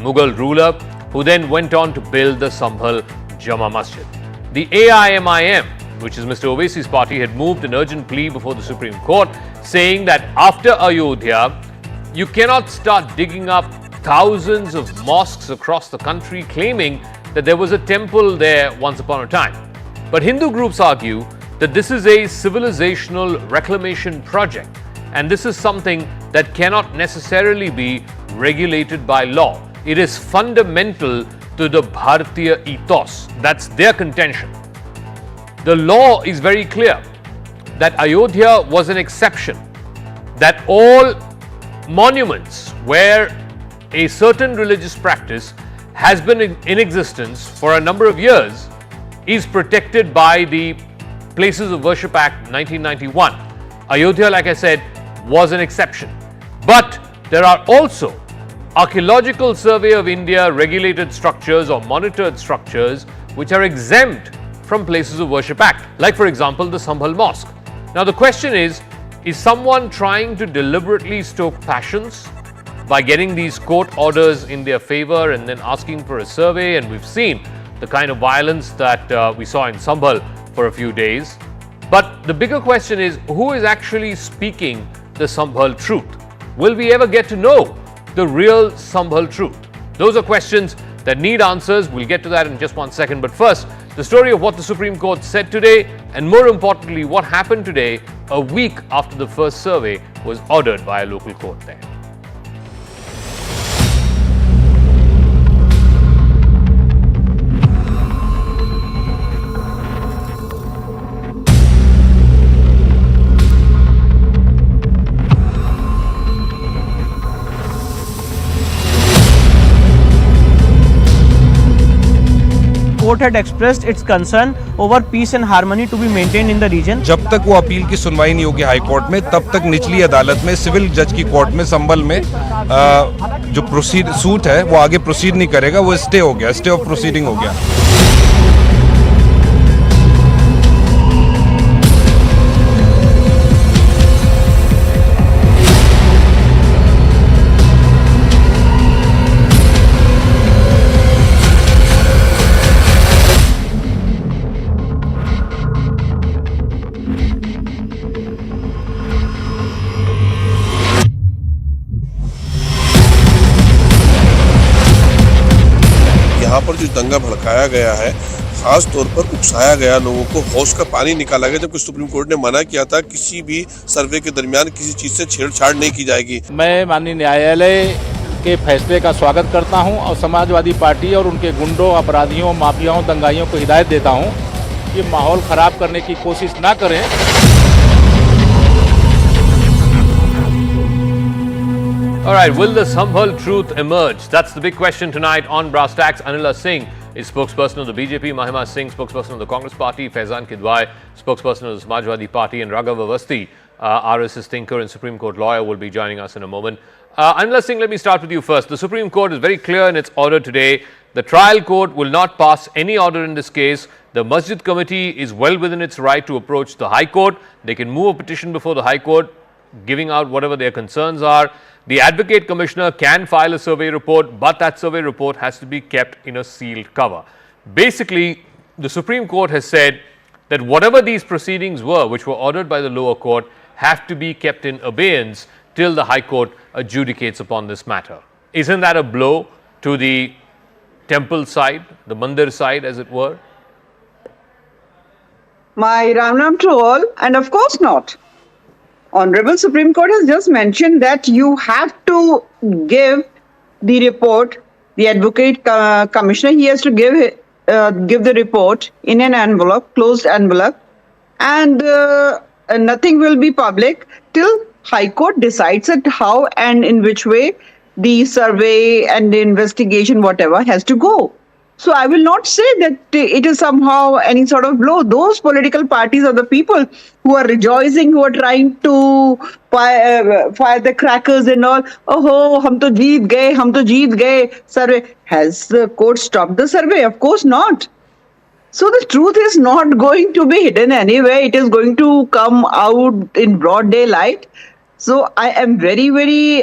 Mughal ruler, who then went on to build the Sambhal Jama Masjid. The AIMIM, which is Mr. Owaisi's party, had moved an urgent plea before the Supreme Court, saying that after Ayodhya, you cannot start digging up thousands of mosques across the country, claiming that there was a temple there once upon a time. But Hindu groups argue that this is a civilizational reclamation project, and this is something that cannot necessarily be regulated by law. It is fundamental to the Bharatiya ethos. That's their contention. The law is very clear that Ayodhya was an exception, that all monuments where a certain religious practice has been in existence for a number of years is protected by the Places of Worship Act 1991. Ayodhya, like I said, was an exception. But there are also Archaeological Survey of India regulated structures or monitored structures which are exempt from Places of Worship Act, like for example the Sambhal Mosque. Now the question is someone trying to deliberately stoke passions by getting these court orders in their favor and then asking for a survey? And we've seen the kind of violence that we saw in Sambhal for a few days. But the bigger question is, who is actually speaking the Sambhal truth? Will we ever get to know the real Sambhal truth? Those are questions that need answers. We'll get to that in just 1 second. But first, the story of what the Supreme Court said today, and more importantly, what happened today, a week after the first survey was ordered by a local court there. Court had expressed its concern over peace and harmony to be maintained in the region. जब तक वो appeal की सुनवाई नहीं होगी high court में, तब तक निचली अदालत में सिविल जज की कोर्ट में संभल में जो सूट है वो आगे प्रोसीड नहीं करेगा, वो स्टे हो गया, स्टे ऑफ प्रोसीडिंग हो गया. यहाँ पर जो दंगा भड़काया गया है, खास तौर पर उकसाया गया लोगों को, हौस का पानी निकाला गया, जबकि सुप्रीम कोर्ट ने मना किया था किसी भी सर्वे के दरमियान किसी चीज से छेड़छाड़ नहीं की जाएगी. मैं माननीय न्यायालय के फैसले का स्वागत करता हूं और समाजवादी पार्टी और उनके गुंडों, अपराधियों, माफियाओं, दंगाइयों को हिदायत देता हूं कि माहौल खराब करने की कोशिश ना करें. All right, will the Sambhal truth emerge? That's the big question tonight on Brass Tacks. Anila Singh is spokesperson of the BJP, Mahima Singh, spokesperson of the Congress Party, Faizan Kidwai, spokesperson of the Samajwadi Party, and Raghav Avasthi, RSS thinker and Supreme Court lawyer, will be joining us in a moment. Anila Singh, let me start with you first. The Supreme Court is very clear in its order today. The trial court will not pass any order in this case. The Masjid Committee is well within its right to approach the High Court. They can move a petition before the High Court, giving out whatever their concerns are. The Advocate Commissioner can file a survey report, but that survey report has to be kept in a sealed cover. Basically, the Supreme Court has said that whatever these proceedings were, which were ordered by the lower court, have to be kept in abeyance till the High Court adjudicates upon this matter. Isn't that a blow to the temple side, the mandir side, as it were? My Ram Ram to all, and of course not. Honorable Supreme Court has just mentioned that you have to give the report, the Advocate Commissioner, he has to give the report in an envelope, closed envelope, and nothing will be public till High Court decides it how and in which way the survey and the investigation, whatever, has to go. So I will not say that it is somehow any sort of blow. Those political parties are the people who are rejoicing, who are trying to fire the crackers and all. Oh, hum to jeet gaye, survey. Has the court stopped the survey? Of course not. So the truth is not going to be hidden anyway. It is going to come out in broad daylight. So I am very, very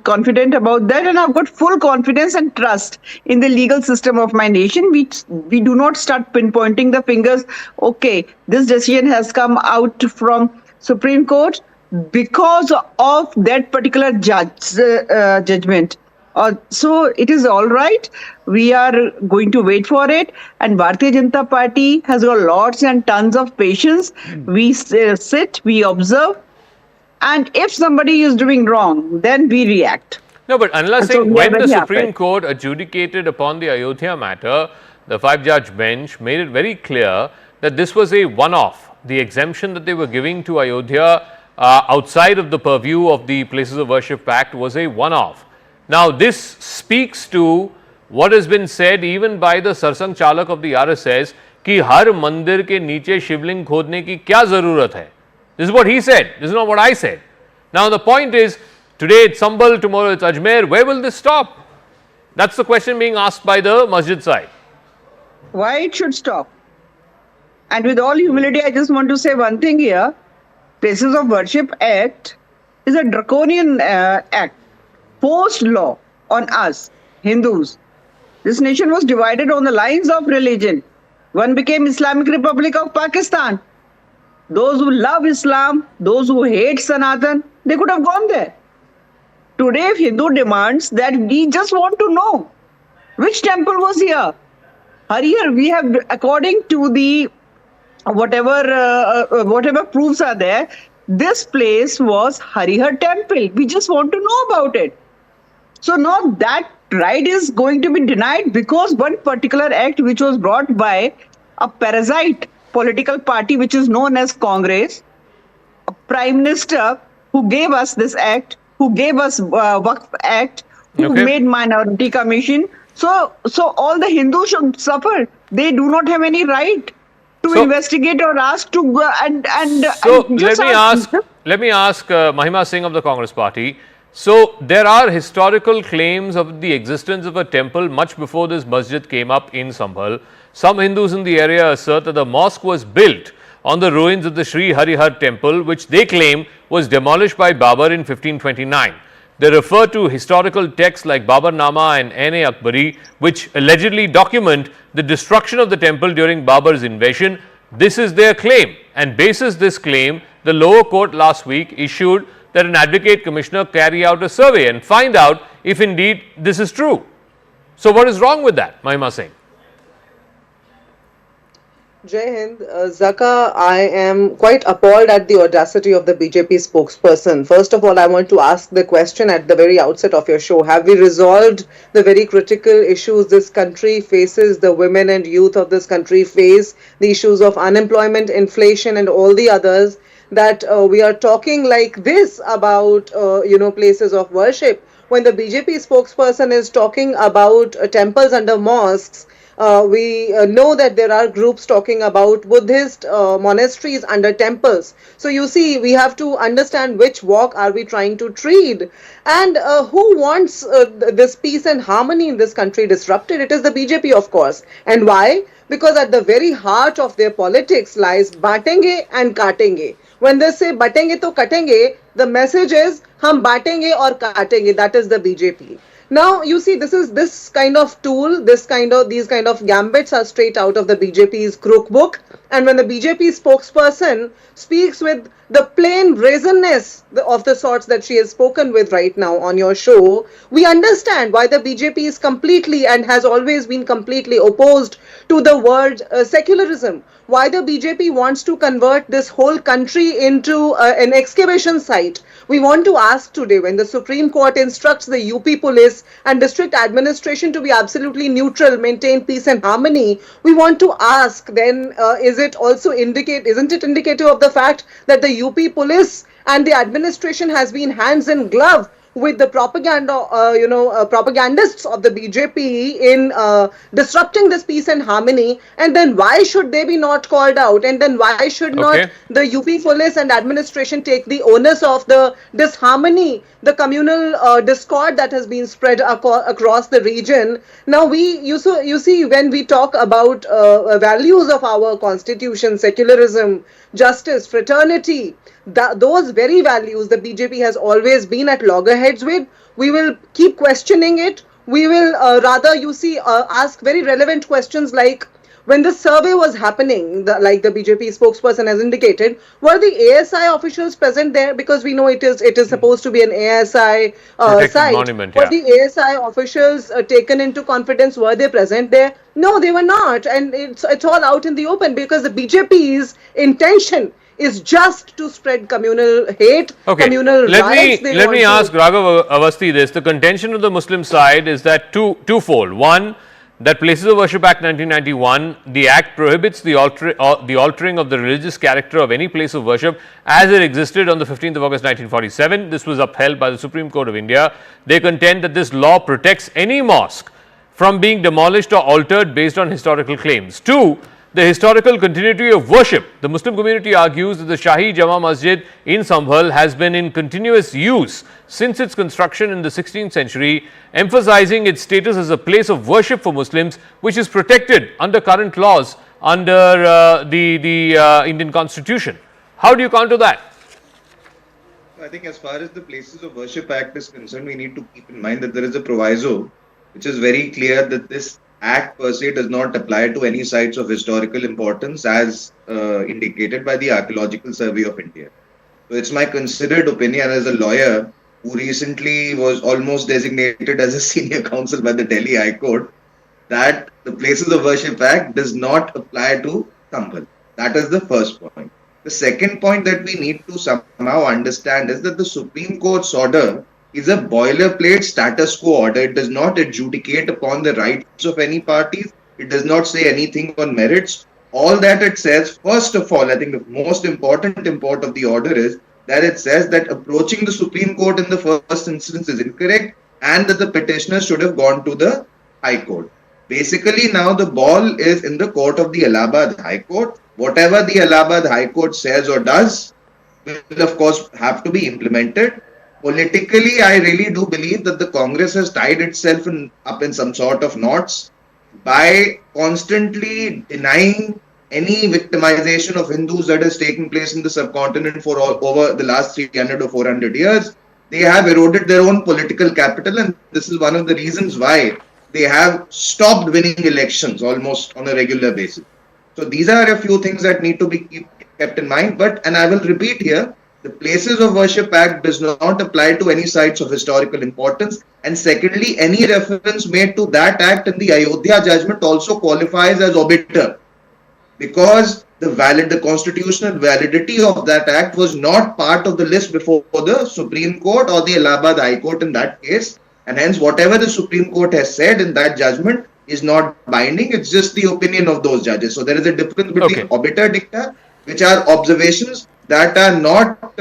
confident about that, and I've got full confidence and trust in the legal system of my nation. We do not start pinpointing the fingers. Okay, this decision has come out from Supreme Court because of that particular judgment. So it is all right. We are going to wait for it, and Bharatiya Janata Party has got lots and tons of patience. We sit, we observe. And if somebody is doing wrong, then we react. No, but Anila So Singh, we are when the very Supreme happy. Court adjudicated upon the Ayodhya matter, the 5-judge bench made it very clear that this was a one-off. The exemption that they were giving to Ayodhya outside of the purview of the Places of Worship Act was a one-off. Now, this speaks to what has been said even by the Sarsang Chalak of the RSS कि हर मंदिर के नीचे शिवलिंग खोदने की क्या जरूरत है. This is what he said. This is not what I said. Now, the point is, today it's Sambhal, tomorrow it's Ajmer. Where will this stop? That's the question being asked by the masjid side. Why it should stop? And with all humility, I just want to say one thing here. Places of Worship Act is a draconian act, forced law on us, Hindus. This nation was divided on the lines of religion. One became Islamic Republic of Pakistan. Those who love Islam, those who hate Sanatan, they could have gone there. Today, if Hindu demands that we just want to know which temple was here. Here we have, according to the whatever proofs are there, this place was Harihar temple. We just want to know about it. So now that right is going to be denied because one particular act which was brought by a parasite political party which is known as Congress, a prime minister who gave us this act, who gave us Waqf Act, who Okay. made minority commission. So all the Hindus should suffer. They do not have any right to So- investigate or ask to go and So and just let me ask Mahima Singh of the Congress Party. So there are historical claims of the existence of a temple much before this masjid came up in Sambhal. Some Hindus in the area assert that the mosque was built on the ruins of the Sri Harihar temple, which they claim was demolished by Babur in 1529. They refer to historical texts like Babarnama and N.A. Akbari, which allegedly document the destruction of the temple during Babur's invasion. This is their claim, and basis this claim, the lower court last week issued that an advocate commissioner carry out a survey and find out if indeed this is true. So what is wrong with that, Mahima Singh? Jai Hind, Zaka, I am quite appalled at the audacity of the BJP spokesperson. First of all, I want to ask the question at the very outset of your show. Have we resolved the very critical issues this country faces, the women and youth of this country face, the issues of unemployment, inflation and all the others, that we are talking like this about, places of worship, when the BJP spokesperson is talking about temples under mosques? We know that there are groups talking about Buddhist monasteries under temples. So you see, we have to understand which walk are we trying to tread, and who wants this peace and harmony in this country disrupted? It is the BJP, of course. And why? Because at the very heart of their politics lies baatenge and katenge. When they say batenge to katenge, the message is hum batenge aur katenge. That is the BJP. Now, you see, this kind of tool, these kind of gambits are straight out of the BJP's crook book. And when the BJP spokesperson speaks with the plain brazenness of the sorts that she has spoken with right now on your show, we understand why the BJP is completely and has always been completely opposed to the word secularism. Why the BJP wants to convert this whole country into an excavation site. We want to ask today, when the Supreme Court instructs the UP police and district administration to be absolutely neutral, maintain peace and harmony, we want to ask then, isn't it indicative of the fact that the UP police and the administration has been hands in glove with the propaganda, propagandists of the BJP in disrupting this peace and harmony, and then why should they be not called out, and then why should not the UP police and administration take the onus of the disharmony, the communal discord that has been spread across the region. Now you see when we talk about values of our constitution, secularism, justice, fraternity, those very values the BJP has always been at loggerheads with. We will keep questioning it. We will ask very relevant questions like, when the survey was happening, like the BJP spokesperson has indicated, were the ASI officials present there? Because we know it is supposed to be an ASI site. Monument, were the ASI officials taken into confidence? Were they present there? No, they were not. And it's all out in the open, because the BJP's intention is just to spread communal hate, communal riots. Let me ask Raghav Avasthi this. The contention of the Muslim side is that twofold. One, that Places of Worship Act 1991, the Act prohibits the altering of the religious character of any place of worship as it existed on the 15th of August 1947. This was upheld by the Supreme Court of India. They contend that this law protects any mosque from being demolished or altered based on historical claims. Two, the historical continuity of worship. The Muslim community argues that the Shahi Idgah Masjid in Sambhal has been in continuous use since its construction in the 16th century, emphasizing its status as a place of worship for Muslims, which is protected under current laws under the Indian Constitution. How do you counter that? I think as far as the Places of Worship Act is concerned, we need to keep in mind that there is a proviso which is very clear that this Act per se does not apply to any sites of historical importance as indicated by the Archaeological Survey of India. So it's my considered opinion as a lawyer who recently was almost designated as a senior counsel by the Delhi High Court that the Places of Worship Act does not apply to Sambhal. That is the first point. The second point that we need to somehow understand is that the Supreme Court's order is a boilerplate status quo order. It does not adjudicate upon the rights of any parties. It does not say anything on merits. All that it says, first of all, I think the most important import of the order is that it says that approaching the Supreme Court in the first instance is incorrect and that the petitioners should have gone to the High Court. Basically, now the ball is in the court of the Allahabad High Court. Whatever the Allahabad High Court says or does will, of course, have to be implemented. Politically, I really do believe that the Congress has tied itself up in some sort of knots by constantly denying any victimization of Hindus that has taken place in the subcontinent for over the last 300 or 400 years. They have eroded their own political capital, and this is one of the reasons why they have stopped winning elections almost on a regular basis. So these are a few things that need to be kept in mind. And I will repeat here, the Places of Worship Act does not apply to any sites of historical importance. And secondly, any reference made to that act in the Ayodhya judgment also qualifies as obiter, because the constitutional validity of that act was not part of the list before the Supreme Court or the Allahabad High Court in that case. And hence, whatever the Supreme Court has said in that judgment is not binding. It's just the opinion of those judges. So there is a difference between obiter dicta, which are observations that are not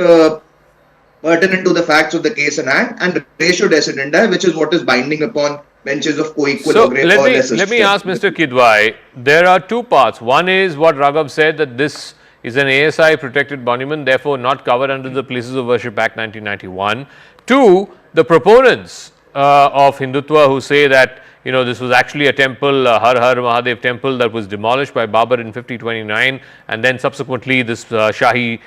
pertinent to the facts of the case in hand, and ratio decidendi, which is what is binding upon benches of co-equal or lesser. Let me ask Mr. Kidwai, there are two parts. One is what Raghav said, that this is an ASI protected monument, therefore not covered under the Places of Worship Act 1991. Two, the proponents of Hindutva who say that this was actually a temple, Har Har Mahadev temple, that was demolished by Babur in 5029, and then subsequently this Shahi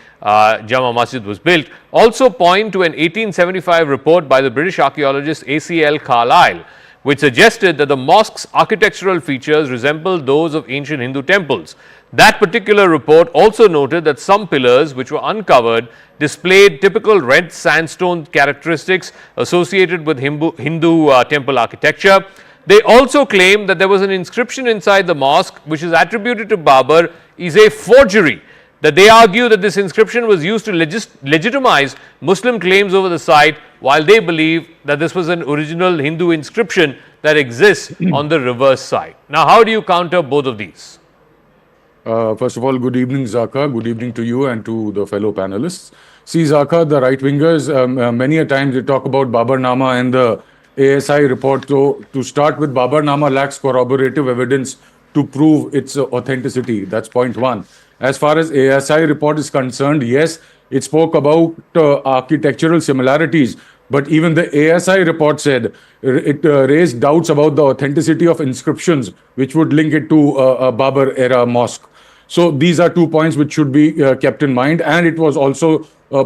Jama Masjid was built, also point to an 1875 report by the British archaeologist A.C.L. Carlyle, which suggested that the mosque's architectural features resembled those of ancient Hindu temples. That particular report also noted that some pillars which were uncovered displayed typical red sandstone characteristics associated with Hindu temple architecture. They also claim that there was an inscription inside the mosque which is attributed to Babur is a forgery, that they argue that this inscription was used to legitimize Muslim claims over the site, while they believe that this was an original Hindu inscription that exists on the reverse side. Now, how do you counter both of these? First of all, good evening, Zaka. Good evening to you and to the fellow panelists. See, Zaka, the right-wingers, many a time they talk about Babarnama and the ASI report. So, to start with, Babarnama lacks corroborative evidence to prove its authenticity. That's point one. As far as ASI report is concerned, yes, it spoke about architectural similarities, but even the ASI report said it raised doubts about the authenticity of inscriptions, which would link it to a Babur era mosque. So these are 2 points which should be kept in mind. And it was also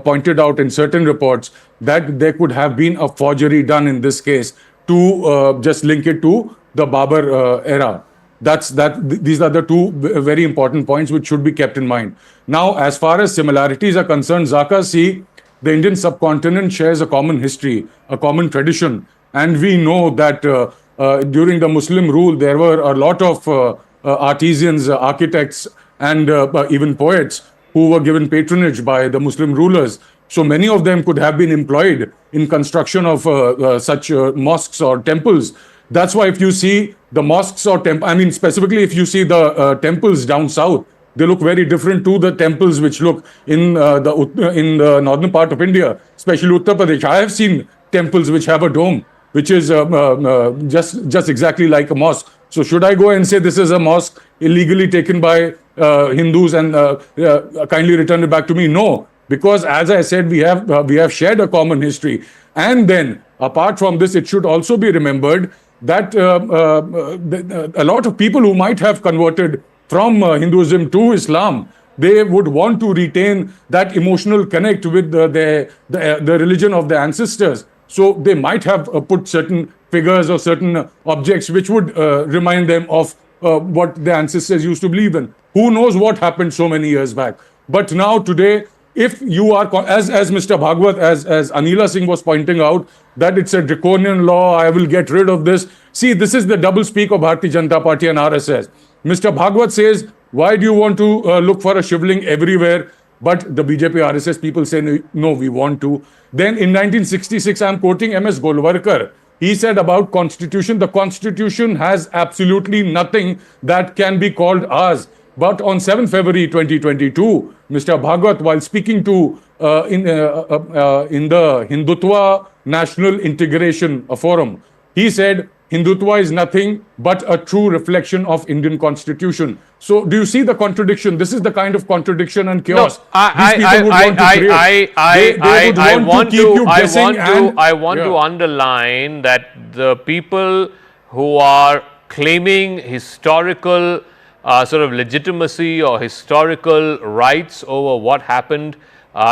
pointed out in certain reports that there could have been a forgery done in this case to just link it to the Babur era. These are the two very important points which should be kept in mind. Now, as far as similarities are concerned, Zaka, see, the Indian subcontinent shares a common history, a common tradition. And we know that during the Muslim rule, there were a lot of artisans, architects, and even poets who were given patronage by the Muslim rulers. So many of them could have been employed in construction of such mosques or temples. That's why if you see the mosques or specifically if you see the temples down south, they look very different to the temples which look in the northern part of India, especially Uttar Pradesh. I have seen temples which have a dome, which is just exactly like a mosque. So should I go and say this is a mosque illegally taken by Hindus and kindly return it back to me? No, because as I said, we have shared a common history. And then apart from this, it should also be remembered that a lot of people who might have converted from Hinduism to Islam, they would want to retain that emotional connect with the religion of their ancestors. So they might have put certain figures or certain objects which would remind them of what their ancestors used to believe in. Who knows what happened so many years back? But now today, if you are, as Mr. Bhagwat, as Anila Singh was pointing out, that it's a draconian law, I will get rid of this. See, this is the double speak of Bharatiya Janata Party and RSS. Mr. Bhagwat says, why do you want to look for a shivling everywhere? But the BJP RSS people say, no, we want to. Then in 1966, I'm quoting MS Golwalkar. He said about Constitution, the Constitution has absolutely nothing that can be called ours. But on 7 February 2022, Mr. Bhagwat, while speaking to in the Hindutva National Integration Forum, he said, Hindutva is nothing but a true reflection of Indian Constitution. So, do you see the contradiction? This is the kind of contradiction and chaos I want to underline that the people who are claiming historical sort of legitimacy or historical rights over what happened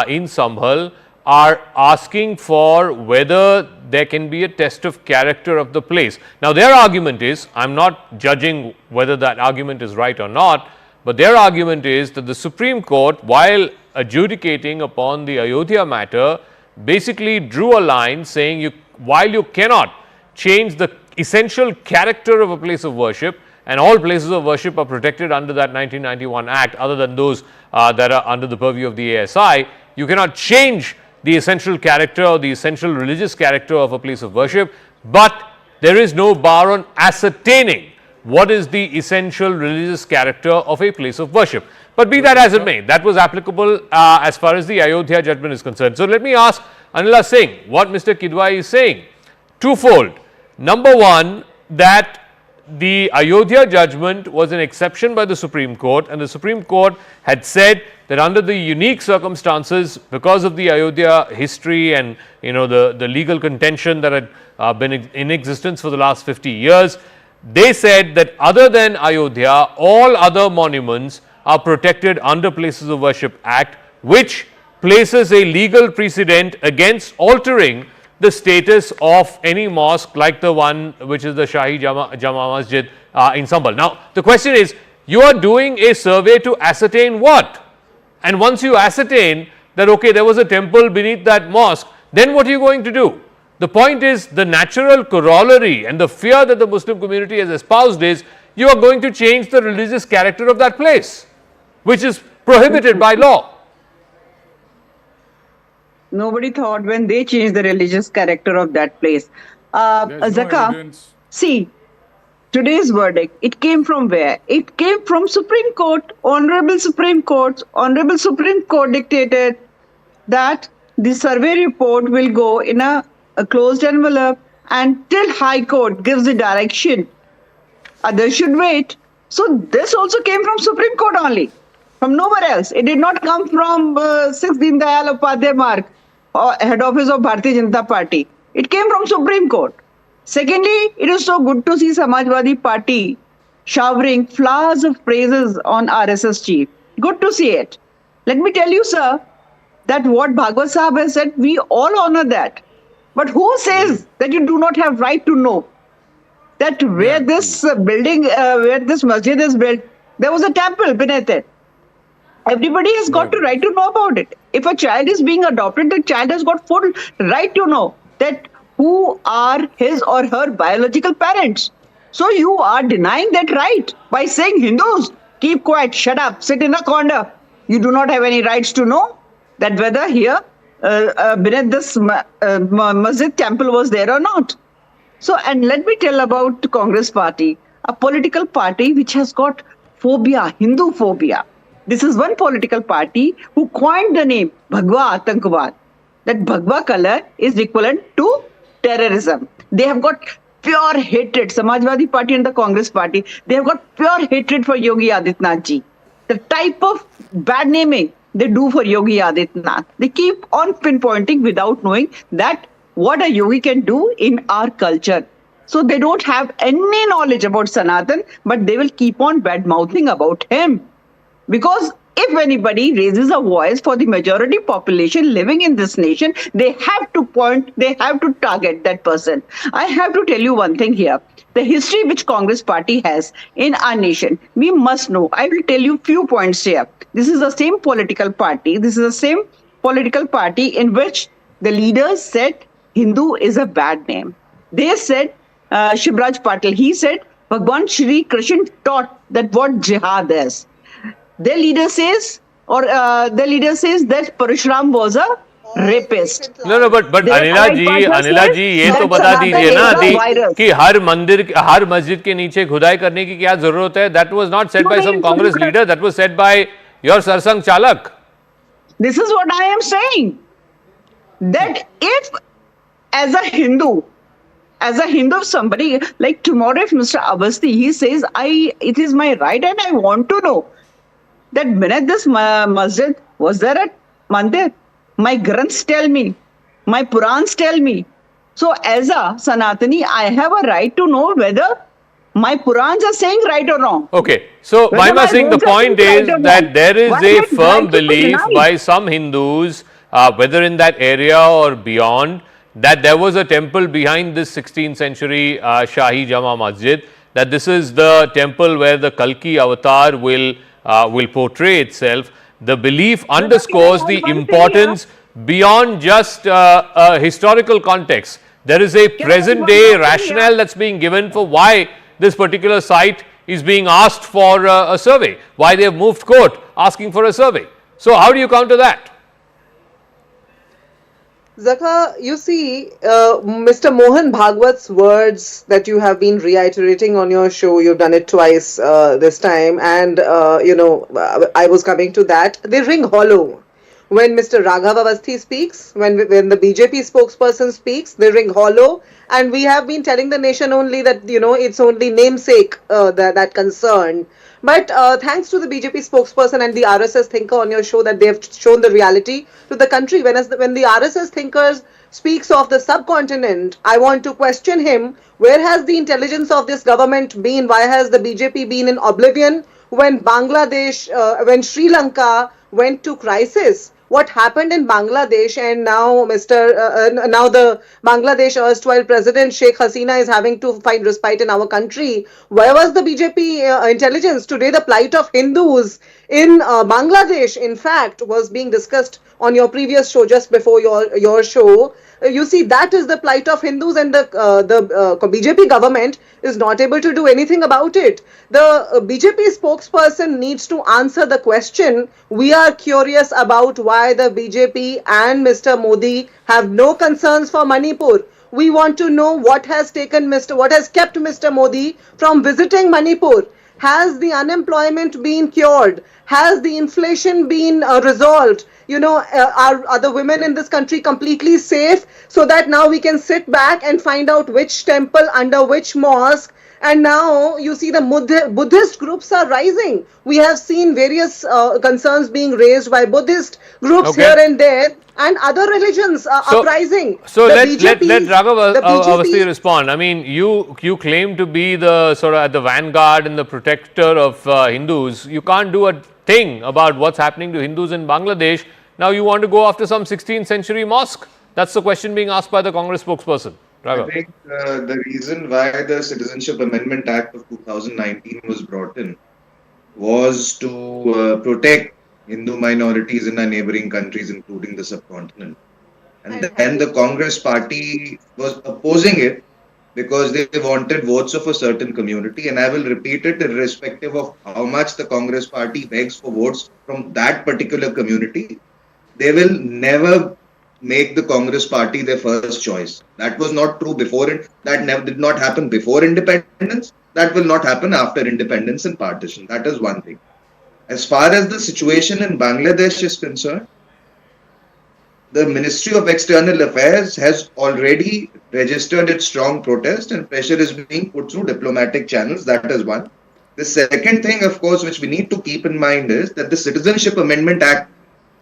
in Sambhal are asking for whether there can be a test of character of the place. Now, their argument is, I am not judging whether that argument is right or not, but their argument is that the Supreme Court, while adjudicating upon the Ayodhya matter, basically drew a line saying while you cannot change the essential character of a place of worship, and all places of worship are protected under that 1991 Act, other than those that are under the purview of the ASI, you cannot change the essential character or the essential religious character of a place of worship, but there is no bar on ascertaining what is the essential religious character of a place of worship. But be that as it may, that was applicable as far as the Ayodhya judgment is concerned. So let me ask Anila Singh what Mr. Kidwai is saying. Twofold. Number one, that the Ayodhya judgment was an exception by the Supreme Court, and the Supreme Court had said that under the unique circumstances, because of the Ayodhya history and the legal contention that had been in existence for the last 50 years, they said that other than Ayodhya, all other monuments are protected under Places of Worship Act, which places a legal precedent against altering the status of any mosque like the one which is the Shahi Jama Masjid in Sambhal. Now, the question is, you are doing a survey to ascertain what? And once you ascertain that, okay, there was a temple beneath that mosque, then what are you going to do? The point is, the natural corollary and the fear that the Muslim community has espoused is, you are going to change the religious character of that place, which is prohibited by law. Nobody thought when they changed the religious character of that place. Zaka, see, today's verdict, it came from where? It came from Supreme Court, Honorable Supreme Court. Honorable Supreme Court dictated that the survey report will go in a closed envelope until High Court gives the direction. Others should wait. So this also came from Supreme Court only, from nowhere else. It did not come from 6th Deen Dayal Upadhyay Marg or head office of Bharatiya Janata Party. It came from Supreme Court. Secondly, it is so good to see Samajwadi Party showering flowers of praises on RSS chief. Good to see it. Let me tell you, sir, that what Bhagwat Sahab has said, we all honor that. But who says that you do not have right to know that where this building, where this masjid is built, there was a temple beneath it. Everybody has got the right to know about it. If a child is being adopted, the child has got full right to know that who are his or her biological parents. So you are denying that right by saying Hindus, keep quiet, shut up, sit in a corner. You do not have any rights to know that whether here beneath this masjid temple was there or not. So, and let me tell about the Congress party, a political party which has got phobia, Hindu phobia. This is one political party who coined the name Bhagwa Atankavad. That Bhagwa color is equivalent to terrorism. They have got pure hatred, Samajwadi Party and the Congress Party, they have got pure hatred for Yogi Adityanath ji. The type of bad naming they do for Yogi Adityanath, they keep on pinpointing without knowing that what a yogi can do in our culture. So they don't have any knowledge about Sanatan, but they will keep on bad-mouthing about him. Because if anybody raises a voice for the majority population living in this nation, they have to point, they have to target that person. I have to tell you one thing here. The history which Congress party has in our nation, we must know. I will tell you few points here. This is the same political party. This is the same political party in which the leaders said Hindu is a bad name. They said, Shivraj Patil, he said, Bhagwan Shri Krishna taught that what jihad is. Their leader says, that Parashuram was a rapist. No, but Anila जी ये तो बता दीजिए ना कि हर मस्जिद के नीचे खुदाई करने की क्या जरूरत है? That was not said by some Congress leader. That was said by your sarsang chalak. This is what I am saying. That if as a Hindu, somebody like tomorrow, if Mr. Avasti, he says, it is my right and I want to know that beneath this masjid, was there a mandir? My Granths tell me, my Purans tell me. So as a Sanatani, I have a right to know whether my Purans are saying right or wrong. Okay, so Mahima Singh, the point is that there is a firm belief by some Hindus, whether in that area or beyond, that there was a temple behind this 16th century Shahi Jama Masjid, that this is the temple where the Kalki avatar will portray itself. The belief underscores the importance beyond just a historical context. There is a present day rationale that's being given for why this particular site is being asked for a survey, why they have moved court asking for a survey. So how do you counter that? Zakha, you see, Mr. Mohan Bhagwat's words that you have been reiterating on your show, you've done it twice this time, and, I was coming to that, they ring hollow. When Mr. Raghav Avasthi speaks, when the BJP spokesperson speaks, they ring hollow, and we have been telling the nation only that, it's only namesake that concern. But thanks to the BJP spokesperson and the RSS thinker on your show that they have shown the reality to the country. When the RSS thinkers speaks of the subcontinent, I want to question him, where has the intelligence of this government been? Why has the BJP been in oblivion when Bangladesh, when Sri Lanka went to crisis? What happened in Bangladesh, and now now the Bangladesh erstwhile president Sheikh Hasina is having to find respite in our country. Where was the BJP intelligence? Today the plight of Hindus in Bangladesh, in fact, was being discussed on your previous show, just before your show. You see, that is the plight of Hindus, and the BJP government is not able to do anything about it. The BJP spokesperson needs to answer the question. We are curious about why the BJP and Mr. Modi have no concerns for Manipur. We want to know what has kept Mr. Modi from visiting Manipur. Has the unemployment been cured? Has the inflation been resolved? Are the women in this country completely safe, so that now we can sit back and find out which temple under which mosque? And now you see the Buddhist groups are rising. We have seen various concerns being raised by Buddhist groups here and there, and other religions are uprising. So let Raghav Avasthi respond. I mean, you claim to be the sort of at the vanguard and the protector of Hindus. You can't do a thing about what's happening to Hindus in Bangladesh. Now you want to go after some 16th century mosque? That's the question being asked by the Congress spokesperson. Raghav. I think the reason why the Citizenship Amendment Act of 2019 was brought in was to protect Hindu minorities in our neighboring countries, including the subcontinent. And then the Congress party was opposing it because they wanted votes of a certain community. And I will repeat it, irrespective of how much the Congress party begs for votes from that particular community, they will never make the Congress party their first choice. That was not true before it. That did not happen before independence. That will not happen after independence and partition. That is one thing. As far as the situation in Bangladesh is concerned, the Ministry of External Affairs has already registered its strong protest, and pressure is being put through diplomatic channels. That is one. The second thing, of course, which we need to keep in mind is that the Citizenship Amendment Act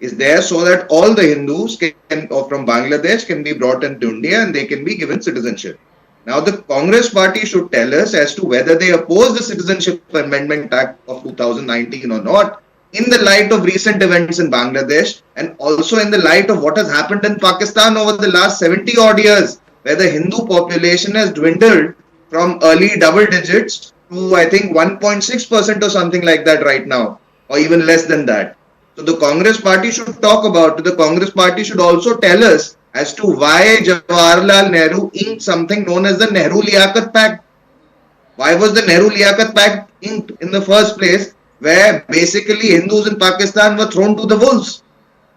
is there so that all the Hindus from Bangladesh can be brought into India and they can be given citizenship. Now, the Congress party should tell us as to whether they oppose the Citizenship Amendment Act of 2019 or not, in the light of recent events in Bangladesh and also in the light of what has happened in Pakistan over the last 70 odd years, where the Hindu population has dwindled from early double digits to, I think, 1.6% or something like that right now, or even less than that. So the Congress party should talk about it. The Congress party should also tell us as to why Jawaharlal Nehru inked something known as the Nehru-Liaquat Pact. Why was the Nehru-Liaquat Pact inked in the first place, where basically Hindus in Pakistan were thrown to the wolves?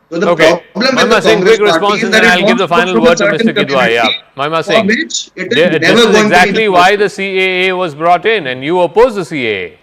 So the problem with the Congress party is that I'll give the final word to Mr. Kidwai. Yeah, Mahima Singh. This is exactly why the CAA was brought in, and you oppose the CAA.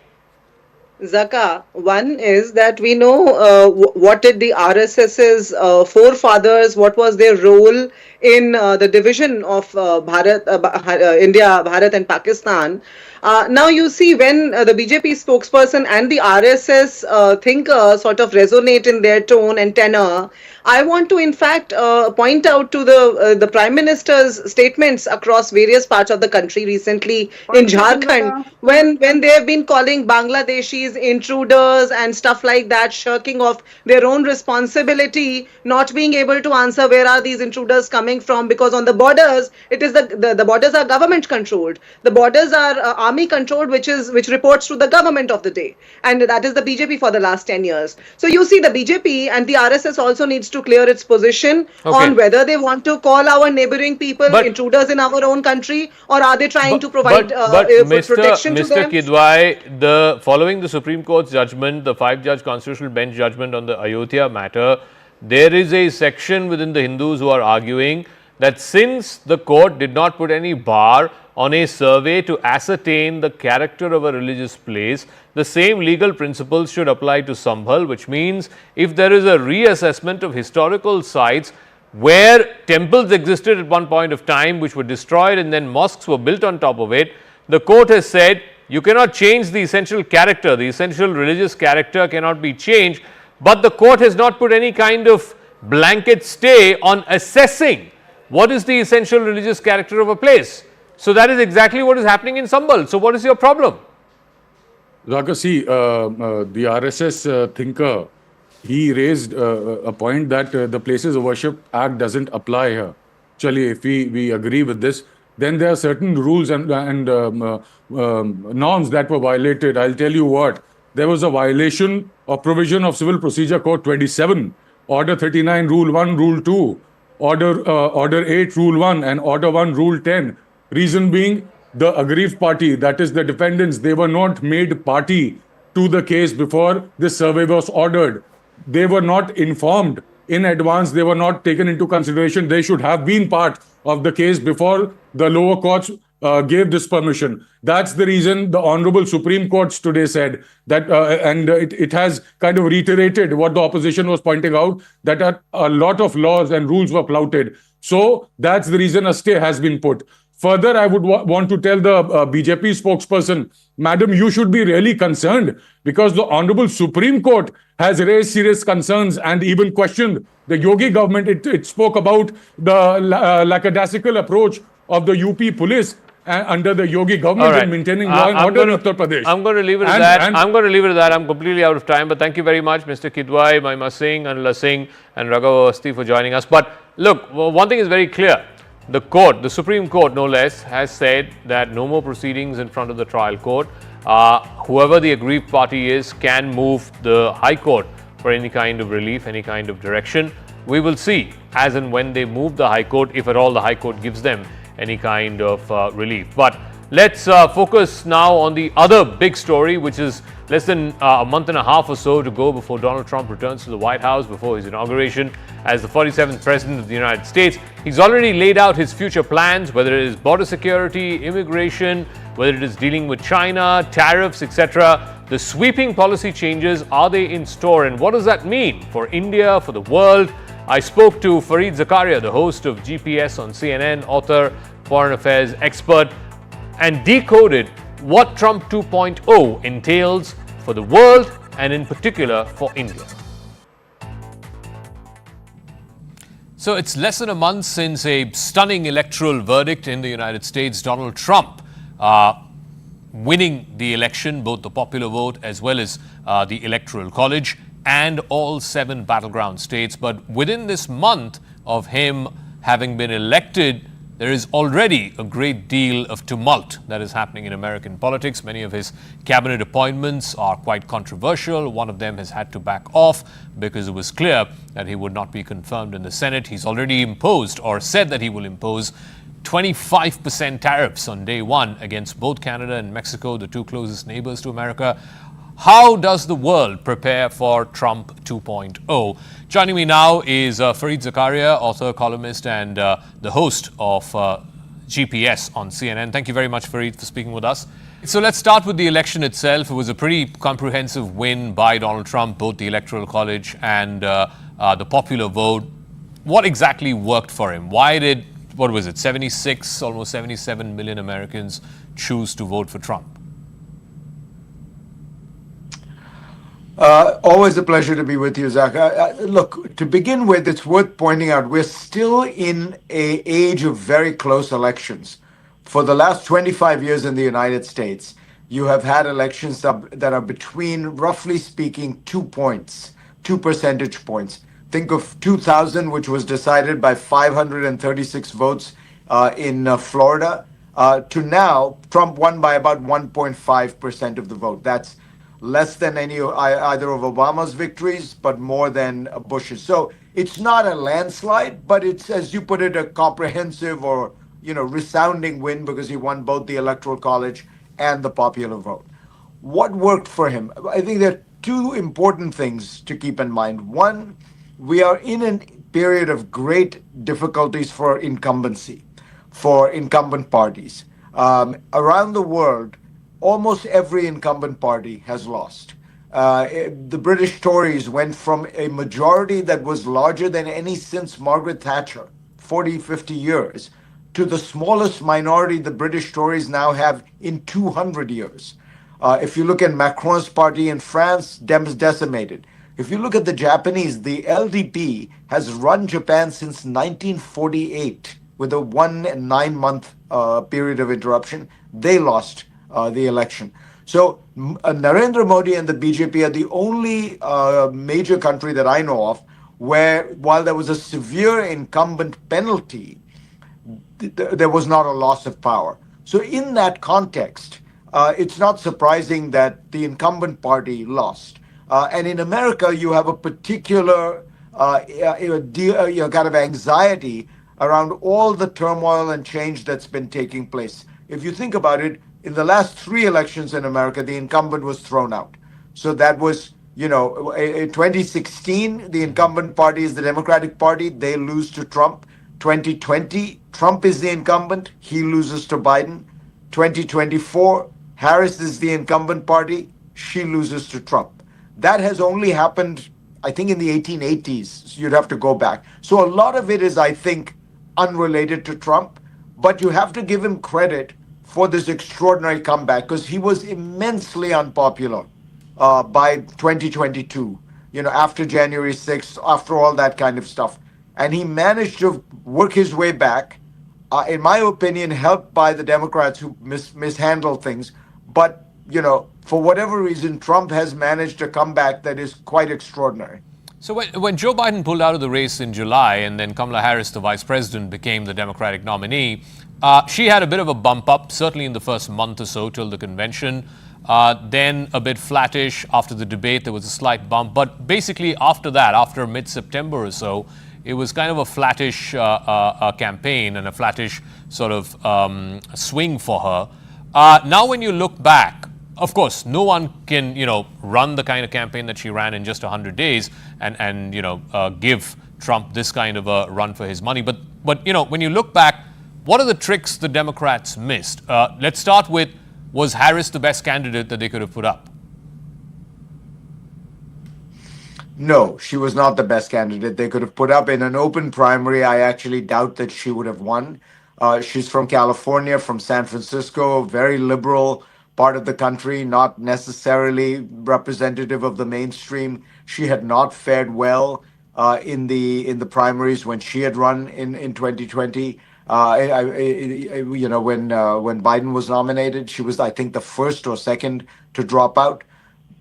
Zaka, one is that we know what did the RSS's forefathers, what was their role in the division of India, Bharat and Pakistan. Now you see when the BJP spokesperson and the RSS thinker sort of resonate in their tone and tenor, I want to in fact point out to the Prime Minister's statements across various parts of the country recently in Jharkhand, when they have been calling Bangladeshis intruders and stuff like that, shirking off their own responsibility, not being able to answer where are these intruders coming from, because on the borders, it is the borders are government controlled. The borders are army controlled, which reports to the government of the day, and that is the BJP for the last 10 years. So you see the BJP and the RSS also needs to clear its position on whether they want to call our neighboring people intruders in our own country, or are they trying to provide protection to them? Mr. Kidwai, following the Supreme Court's judgment, the 5-judge constitutional bench judgment on the Ayodhya matter, there is a section within the Hindus who are arguing that since the court did not put any bar on a survey to ascertain the character of a religious place, the same legal principles should apply to Sambhal, which means if there is a reassessment of historical sites where temples existed at one point of time which were destroyed and then mosques were built on top of it, the court has said you cannot change the essential character, the essential religious character cannot be changed, but the court has not put any kind of blanket stay on assessing what is the essential religious character of a place. So that is exactly what is happening in Sambhal. So what is your problem? Raka, see, the RSS thinker, he raised a point that the Places of Worship Act doesn't apply here. Actually, if we agree with this, then there are certain rules and norms that were violated. I'll tell you what. There was a violation of provision of Civil Procedure Code 27, Order 39, Rule 1, Rule 2, Order 8, Rule 1, and Order 1, Rule 10. Reason being, the aggrieved party, that is the defendants, they were not made party to the case before this survey was ordered. They were not informed in advance, they were not taken into consideration. They should have been part of the case before the lower courts gave this permission. That's the reason the Honorable Supreme Court today said that, and it has kind of reiterated what the opposition was pointing out, that a lot of laws and rules were flouted. So that's the reason a stay has been put. Further, I would want to tell the BJP spokesperson, Madam, you should be really concerned because the Honorable Supreme Court has raised serious concerns and even questioned the Yogi government. It spoke about the lackadaisical approach of the UP police under the Yogi government in maintaining law and order in Uttar Pradesh. I'm going to leave it at that. I'm going to leave it at that. I'm completely out of time. But thank you very much, Mr. Kidwai, Mahima Singh, Anila Singh, and Raghav Awasthi for joining us. But look, one thing is very clear. The court, the Supreme Court no less, has said that no more proceedings in front of the trial court. Whoever the aggrieved party is can move the High Court for any kind of relief, any kind of direction. We will see as and when they move the High Court, if at all the High Court gives them any kind of relief. But let's focus now on the other big story, which is less than a month and a half or so to go before Donald Trump returns to the White House before his inauguration as the 47th President of the United States. He's already laid out his future plans, whether it is border security, immigration, whether it is dealing with China, tariffs, etc. The sweeping policy changes, are they in store, and what does that mean for India, for the world? I spoke to Fareed Zakaria, the host of GPS on CNN, author, foreign affairs expert, and decoded what Trump 2.0 entails for the world and in particular for India. So it's less than a month since a stunning electoral verdict in the United States, Donald Trump winning the election, both the popular vote as well as the Electoral College and all 7 battleground states. But within this month of him having been elected, there is already a great deal of tumult that is happening in American politics. Many of his cabinet appointments are quite controversial. One of them has had to back off because it was clear that he would not be confirmed in the Senate. He's already imposed or said that he will impose 25% tariffs on day one against both Canada and Mexico, the 2 closest neighbors to America. How does the world prepare for Trump 2.0? Joining me now is Fareed Zakaria, author, columnist, and the host of GPS on CNN. Thank you very much, Fareed, for speaking with us. So let's start with the election itself. It was a pretty comprehensive win by Donald Trump, both the Electoral College and the popular vote. What exactly worked for him? Why did, 76, almost 77 million Americans choose to vote for Trump? Always a pleasure to be with you, Zach. Look, to begin with, it's worth pointing out we're still in an age of very close elections. For the last 25 years in the United States, you have had elections that are between, roughly speaking, 2 points, 2 percentage points. Think of 2000, which was decided by 536 votes in Florida, to now, Trump won by about 1.5% of the vote. That's less than either of Obama's victories, but more than Bush's. So it's not a landslide, but it's, as you put it, a comprehensive or resounding win because he won both the Electoral College and the popular vote. What worked for him? I think there are 2 important things to keep in mind. One, we are in a period of great difficulties for incumbency, for incumbent parties. Around the world, almost every incumbent party has lost. The British Tories went from a majority that was larger than any since Margaret Thatcher, 40, 50 years, to the smallest minority the British Tories now have in 200 years. If you look at Macron's party in France, Dems decimated. If you look at the Japanese, the LDP has run Japan since 1948 with a 1 9-month period of interruption. They lost the election. So Narendra Modi and the BJP are the only major country that I know of where, while there was a severe incumbent penalty, there was not a loss of power. So in that context, it's not surprising that the incumbent party lost. And in America, you have a particular kind of anxiety around all the turmoil and change that's been taking place. If you think about it, in the last 3 elections in America, the incumbent was thrown out. So that was In 2016, the incumbent party is the Democratic Party. They lose to Trump. 2020, Trump is the incumbent. He loses to Biden. 2024, Harris is the incumbent party. She loses to Trump. That has only happened, I think, in the 1880s. So you'd have to go back. So a lot of it is, I think, unrelated to Trump. But you have to give him credit for this extraordinary comeback because he was immensely unpopular by 2022, after January 6th, after all that kind of stuff. And he managed to work his way back, in my opinion, helped by the Democrats who mishandled things. But, for whatever reason, Trump has managed a comeback that is quite extraordinary. So when Joe Biden pulled out of the race in July and then Kamala Harris, the vice president, became the Democratic nominee, she had a bit of a bump up, certainly in the first month or so till the convention. Then a bit flattish. After the debate, there was a slight bump. But basically after that, after mid-September or so, it was kind of a flattish campaign and a flattish sort of swing for her. Now when you look back, of course, no one can, run the kind of campaign that she ran in just 100 days and give Trump this kind of a run for his money. But when you look back, what are the tricks the Democrats missed? Let's start with, was Harris the best candidate that they could have put up? No, she was not the best candidate they could have put up. In an open primary, I actually doubt that she would have won. She's from California, from San Francisco, very liberal part of the country, not necessarily representative of the mainstream. She had not fared well in the primaries when she had run in 2020. When Biden was nominated, she was, I think, the first or second to drop out.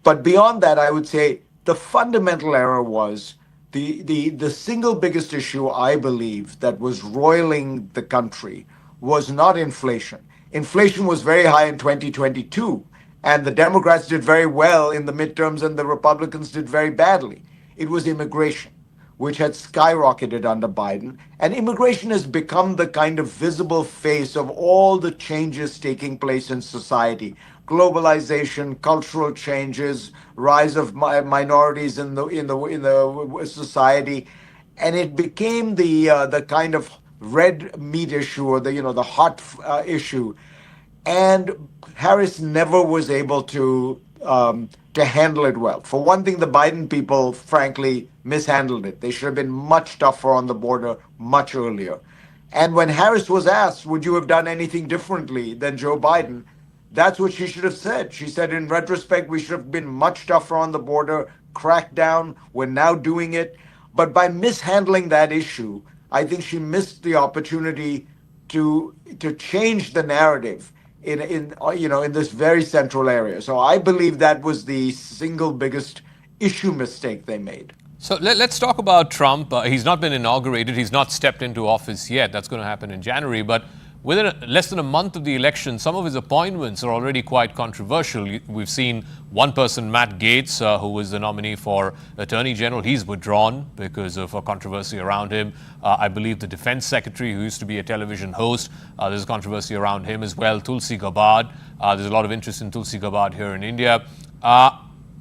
But beyond that, I would say the fundamental error was the single biggest issue, I believe, that was roiling the country was not inflation. Inflation was very high in 2022, and the Democrats did very well in the midterms and the Republicans did very badly. It was immigration, which had skyrocketed under Biden. And immigration has become the kind of visible face of all the changes taking place in society. Globalization, cultural changes, rise of minorities in the society. And it became the kind of red meat issue, or the hot issue. And Harris never was able to handle it well. For one thing, the Biden people, frankly, mishandled it. They should have been much tougher on the border much earlier. And when Harris was asked, would you have done anything differently than Joe Biden? That's what she should have said. She said, in retrospect, we should have been much tougher on the border, cracked down. We're now doing it. But by mishandling that issue, I think she missed the opportunity to change the narrative in this very central area. So I believe that was the single biggest issue mistake they made. So let's talk about Trump. He's not been inaugurated. He's not stepped into office yet. That's going to happen in January. But within less than a month of the election, some of his appointments are already quite controversial. We've seen one person, Matt Gaetz, who was the nominee for Attorney General. He's withdrawn because of a controversy around him. I believe the Defense Secretary, who used to be a television host, there's a controversy around him as well. Tulsi Gabbard. There's a lot of interest in Tulsi Gabbard here in India.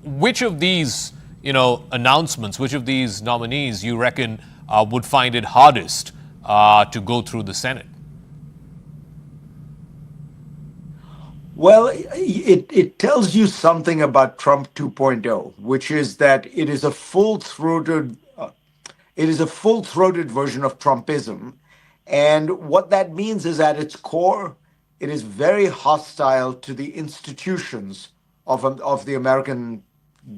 Which of these announcements, which of these nominees you reckon would find it hardest to go through the Senate? Well, it tells you something about Trump 2.0, which is that it is a full-throated version of Trumpism. And what that means is, at its core, it is very hostile to the institutions of the American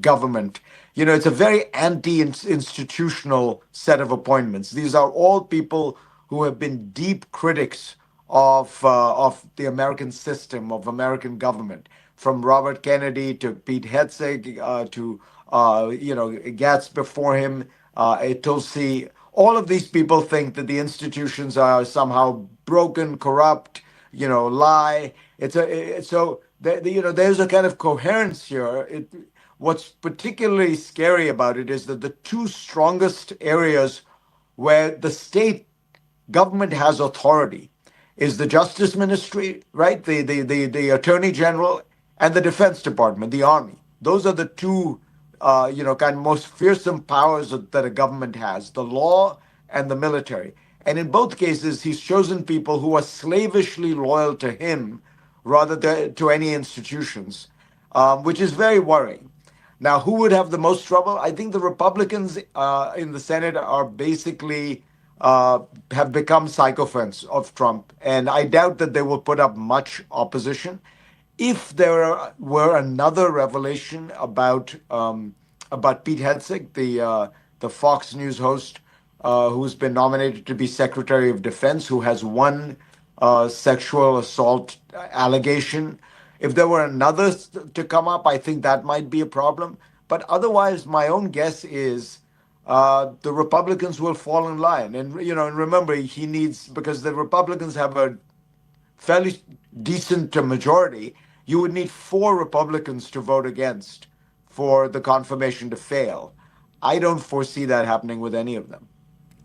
government. It's a very anti-institutional set of appointments. These are all people who have been deep critics of the American system, of American government, from Robert Kennedy to Pete Hegseth to Gaetz before him, Tulsi. All of these people think that the institutions are somehow broken, corrupt, lie. So there's a kind of coherence here. What's particularly scary about it is that the two strongest areas where the state government has authority is the Justice Ministry, right? The Attorney General, and the Defense Department, the Army. Those are the two kind of most fearsome powers that a government has, the law and the military. And in both cases, he's chosen people who are slavishly loyal to him rather than to any institutions, which is very worrying. Now, who would have the most trouble? I think the Republicans in the Senate are basically have become sycophants of Trump, and I doubt that they will put up much opposition. If there were another revelation about Pete Hegseth, the Fox News host who's been nominated to be Secretary of Defense, who has one sexual assault allegation. If there were another to come up, I think that might be a problem. But otherwise, my own guess is the Republicans will fall in line. And and remember, he needs, because the Republicans have a fairly decent majority, you would need 4 Republicans to vote against for the confirmation to fail. I don't foresee that happening with any of them.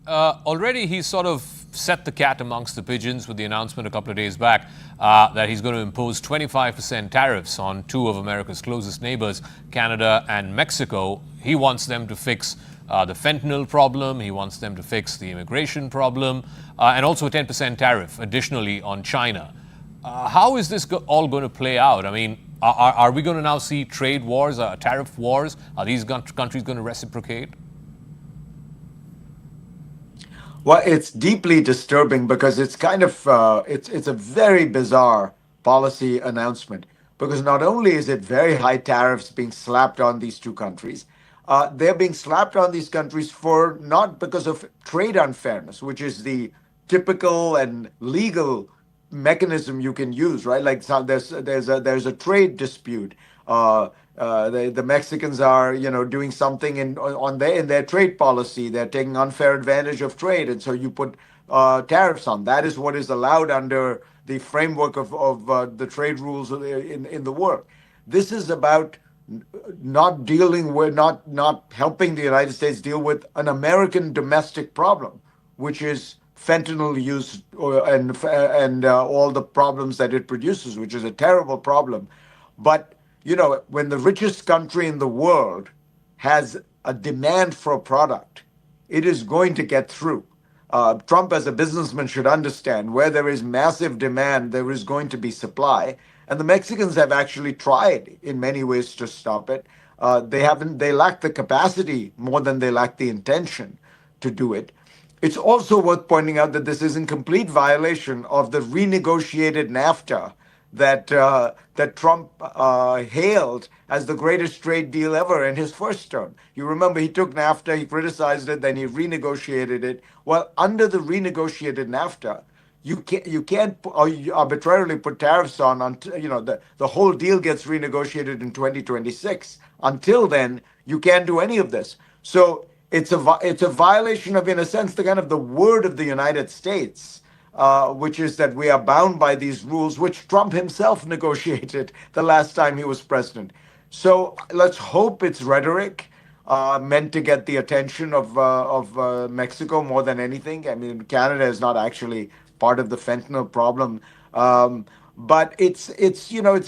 Already he's sort of set the cat amongst the pigeons with the announcement a couple of days back that he's going to impose 25% tariffs on 2 of America's closest neighbors, Canada and Mexico. He wants them to fix the fentanyl problem. He wants them to fix the immigration problem, and also a 10% tariff additionally on China. How is this all going to play out? I mean, are we going to now see trade wars, tariff wars? Are these countries going to reciprocate? Well, it's deeply disturbing because it's kind of it's a very bizarre policy announcement, because not only is it very high tariffs being slapped on these 2 countries, they're being slapped on these countries for not because of trade unfairness, which is the typical and legal mechanism you can use, right? Like there's a trade dispute. The Mexicans are, doing something in their trade policy. They're taking unfair advantage of trade, and so you put tariffs on. That is what is allowed under the framework of the trade rules in the world. This is about not dealing with, not helping the United States deal with an American domestic problem, which is fentanyl use and all the problems that it produces, which is a terrible problem. But when the richest country in the world has a demand for a product, it is going to get through. Trump, as a businessman, should understand where there is massive demand, there is going to be supply. And the Mexicans have actually tried in many ways to stop it. They lack the capacity more than they lack the intention to do it. It's also worth pointing out that this is in complete violation of the renegotiated NAFTA that Trump hailed as the greatest trade deal ever in his first term. You remember, he took NAFTA, he criticized it, then he renegotiated it. Well, under the renegotiated NAFTA, you can't arbitrarily put tariffs on until the whole deal gets renegotiated in 2026. Until then, you can't do any of this. So it's a violation of, in a sense, the kind of the word of the United States, which is that we are bound by these rules, which Trump himself negotiated the last time he was president. So let's hope it's rhetoric meant to get the attention of Mexico more than anything. I mean, Canada is not actually part of the fentanyl problem, but it's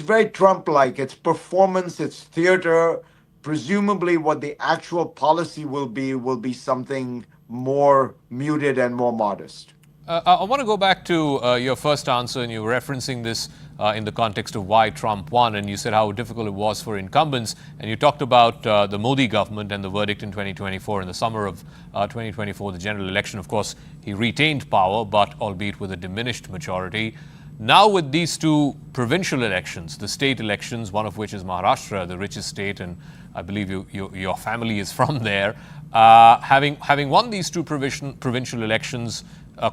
very Trump-like. It's performance, it's theater. Presumably, what the actual policy will be something more muted and more modest. I want to go back to your first answer, and you were referencing this in the context of why Trump won, and you said how difficult it was for incumbents, and you talked about the Modi government and the verdict in 2024. In the summer of 2024, the general election, of course, he retained power, but albeit with a diminished majority. Now with these 2 provincial elections, the state elections, one of which is Maharashtra, the richest state, and I believe your family is from there, having won these 2 provincial elections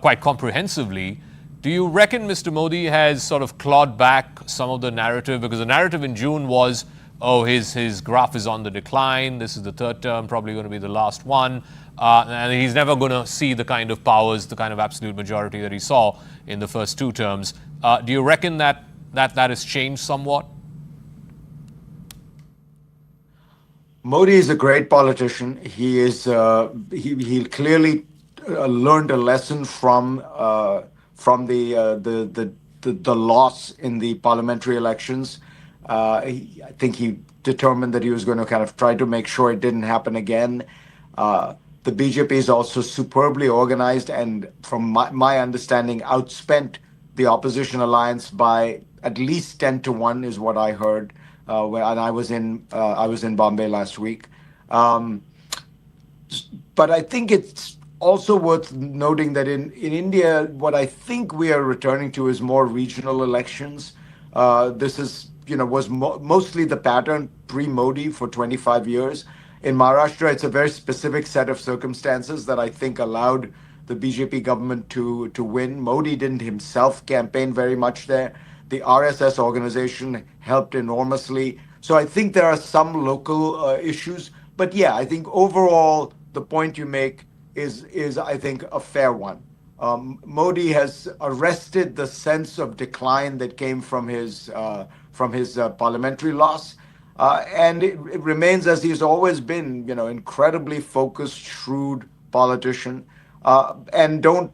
quite comprehensively, do you reckon Mr. Modi has sort of clawed back some of the narrative? Because the narrative in June was, his graph is on the decline, this is the 3rd term, probably going to be the last one, and he's never going to see the kind of powers, the kind of absolute majority that he saw in the first 2 terms. Do you reckon that has changed somewhat? Modi is a great politician. He is he clearly learned a lesson from the loss in the parliamentary elections. I think he determined that he was going to kind of try to make sure it didn't happen again. The BJP is also superbly organized and, from my understanding, outspent the opposition alliance by at least 10-1 is what I heard. And I was in Bombay last week. But I think it's also worth noting that in India, what I think we are returning to is more regional elections. This is, was mostly the pattern pre-Modi for 25 years. In Maharashtra, it's a very specific set of circumstances that I think allowed the BJP government to win. Modi didn't himself campaign very much there. The RSS organization helped enormously. So I think there are some local issues. But yeah, I think overall, the point you make is I think, a fair one. Modi has arrested the sense of decline that came from his parliamentary loss. And it remains, as he's always been, incredibly focused, shrewd politician. And don't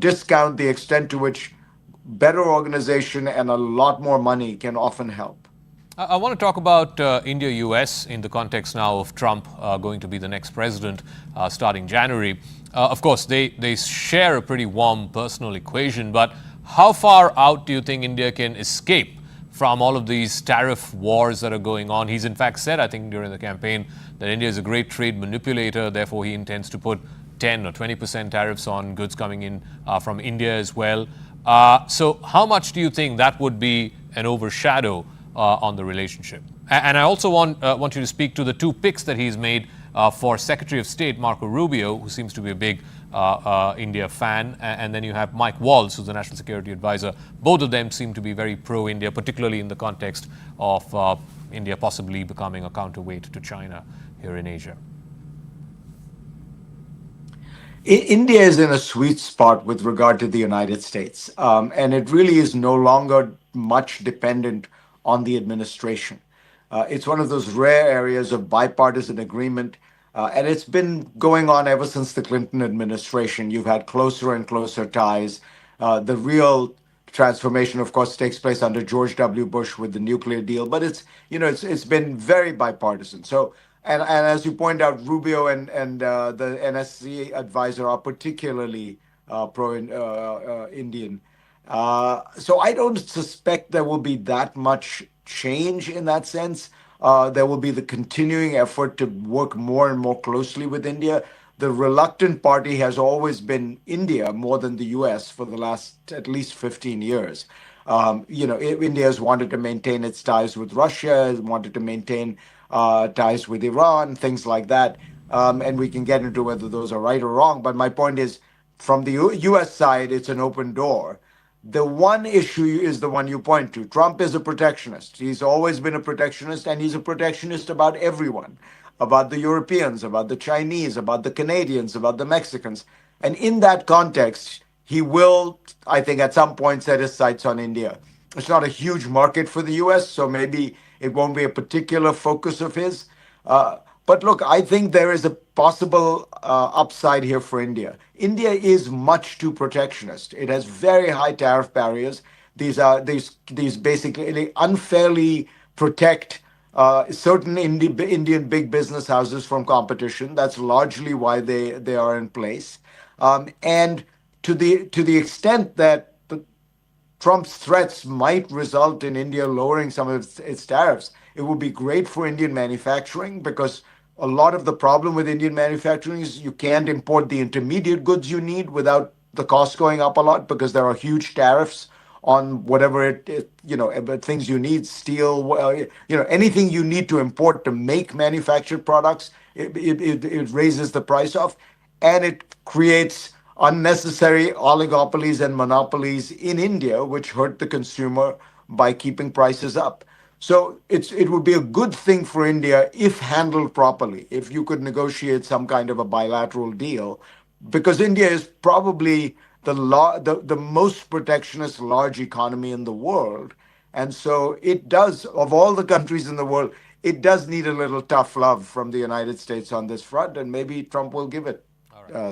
discount the extent to which better organization and a lot more money can often help. I want to talk about India-US in the context now of Trump going to be the next president starting January. Of course, they share a pretty warm personal equation, but how far out do you think India can escape from all of these tariff wars that are going on? He's in fact said, I think, during the campaign that India is a great trade manipulator. Therefore, he intends to put 10 or 20% tariffs on goods coming in from India as well. So how much do you think that would be an overshadow on the relationship? And I also want you to speak to the two picks that he's made for Secretary of State Marco Rubio, who seems to be a big India fan, and then you have Mike Waltz, who's the National Security Advisor. Both of them seem to be very pro-India, particularly in the context of India possibly becoming a counterweight to China here in Asia. India is in a sweet spot with regard to the United States, and it really is no longer much dependent on the administration. It's one of those rare areas of bipartisan agreement, and it's been going on ever since the Clinton administration. You've had closer and closer ties. The real transformation, of course, takes place under George W. Bush with the nuclear deal, but it's been very bipartisan. So, and as you point out, Rubio and the NSC advisor are particularly pro-Indian. So I don't suspect there will be that much change in that sense. There will be the continuing effort to work more and more closely with India. The reluctant party has always been India more than the US for the last at least 15 years. India has wanted to maintain its ties with Russia, has wanted to maintain ties with Iran, things like that. And we can get into whether those are right or wrong. But my point is, from the US side, it's an open door. The one issue is the one you point to. Trump is a protectionist. He's always been a protectionist, and he's a protectionist about everyone, about the Europeans, about the Chinese, about the Canadians, about the Mexicans. And in that context, he will, I think, at some point set his sights on India. It's not a huge market for the US, so maybe it won't be a particular focus of his. But look, I think there is a possible upside here for India. India is much too protectionist. It has very high tariff barriers. These basically unfairly protect certain Indian big business houses from competition. That's largely why they are in place. And to the extent that Trump's threats might result in India lowering some of its tariffs, it would be great for Indian manufacturing, because a lot of the problem with Indian manufacturing is you can't import the intermediate goods you need without the cost going up a lot, because there are huge tariffs on whatever things you need, steel, anything you need to import to make manufactured products. It raises the price off, and it creates unnecessary oligopolies and monopolies in India, which hurt the consumer by keeping prices up. So it would be a good thing for India if handled properly, if you could negotiate some kind of a bilateral deal, because India is probably the most protectionist large economy in the world. And so it does, of all the countries in the world, it does need a little tough love from the United States on this front, and maybe Trump will give it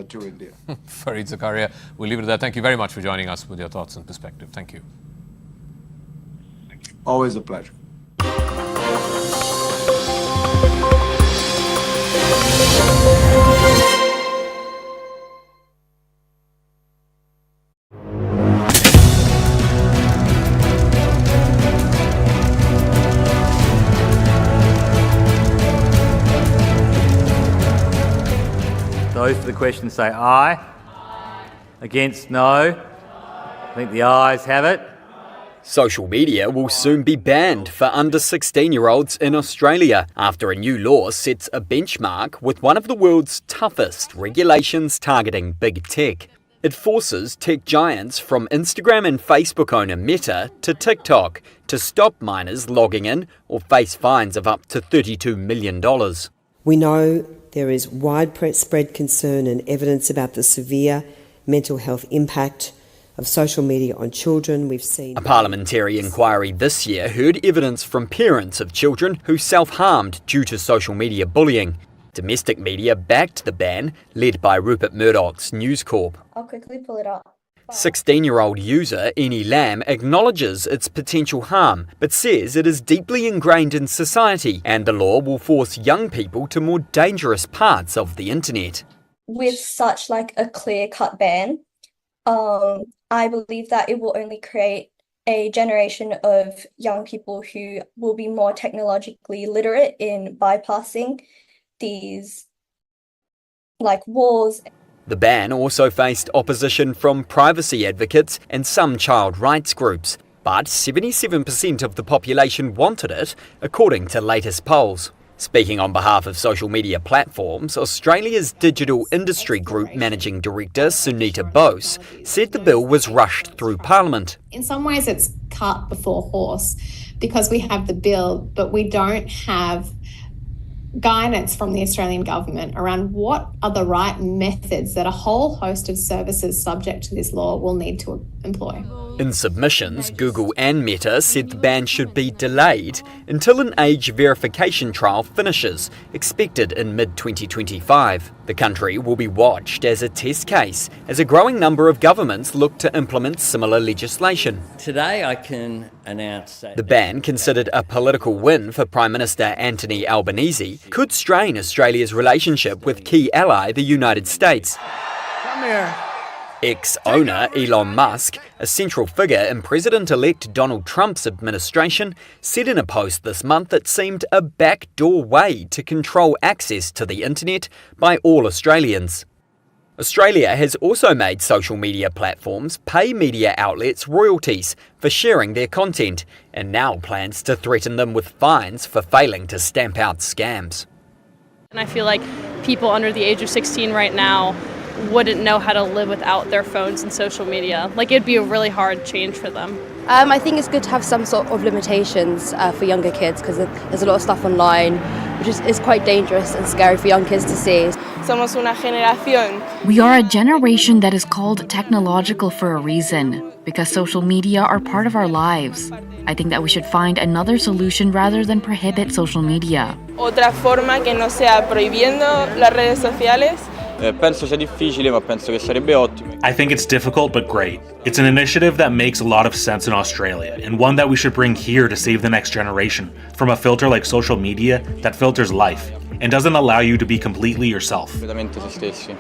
to India. Fareed Zakaria, we'll leave it at that. Thank you very much for joining us with your thoughts and perspective. Thank you. Always a pleasure. Those for the question say aye. Against, no. I think the ayes have it. Social media will soon be banned for under 16-year-olds in Australia after a new law sets a benchmark with one of the world's toughest regulations targeting big tech. It forces tech giants from Instagram and Facebook owner Meta to TikTok to stop minors logging in or face fines of up to $32 million. We know there is widespread concern and evidence about the severe mental health impact of social media on children. We've seen a parliamentary inquiry this year heard evidence from parents of children who self-harmed due to social media bullying. Domestic media backed the ban, led by Rupert Murdoch's News Corp. I'll quickly pull it up. 16-year-old user Eni Lam acknowledges its potential harm, but says it is deeply ingrained in society and the law will force young people to more dangerous parts of the internet. With such a clear-cut ban, I believe that it will only create a generation of young people who will be more technologically literate in bypassing these walls. The ban also faced opposition from privacy advocates and some child rights groups, but 77% of the population wanted it, according to latest polls. Speaking on behalf of social media platforms, Australia's Digital Industry Group Managing Director Sunita Bose said the bill was rushed through Parliament. In some ways it's cart before horse because we have the bill, but we don't have guidance from the Australian government around what are the right methods that a whole host of services subject to this law will need to employ. In submissions, Google and Meta said the ban should be delayed until an age verification trial finishes, expected in mid-2025. The country will be watched as a test case, as a growing number of governments look to implement similar legislation. Today I can announce that the ban, considered a political win for Prime Minister Anthony Albanese, could strain Australia's relationship with key ally the United States. Come here. Ex-owner Elon Musk, a central figure in President-elect Donald Trump's administration, said in a post this month it seemed a backdoor way to control access to the internet by all Australians. Australia has also made social media platforms pay media outlets royalties for sharing their content, and now plans to threaten them with fines for failing to stamp out scams. And I feel like people under the age of 16 right now wouldn't know how to live without their phones and social media. It'd be a really hard change for them. I think it's good to have some sort of limitations for younger kids because there's a lot of stuff online which is quite dangerous and scary for young kids to see. Somos una generación. We are a generation that is called technological for a reason, because social media are part of our lives. I think that we should find another solution rather than prohibit social media. Otra forma que no sea prohibiendo las redes sociales. Penso sia difficile, ma penso che sarebbe ottimo. I think it's difficult but great. It's an initiative that makes a lot of sense in Australia, and one that we should bring here to save the next generation from a filter like social media that filters life and doesn't allow you to be completely yourself. Completamente se stessi.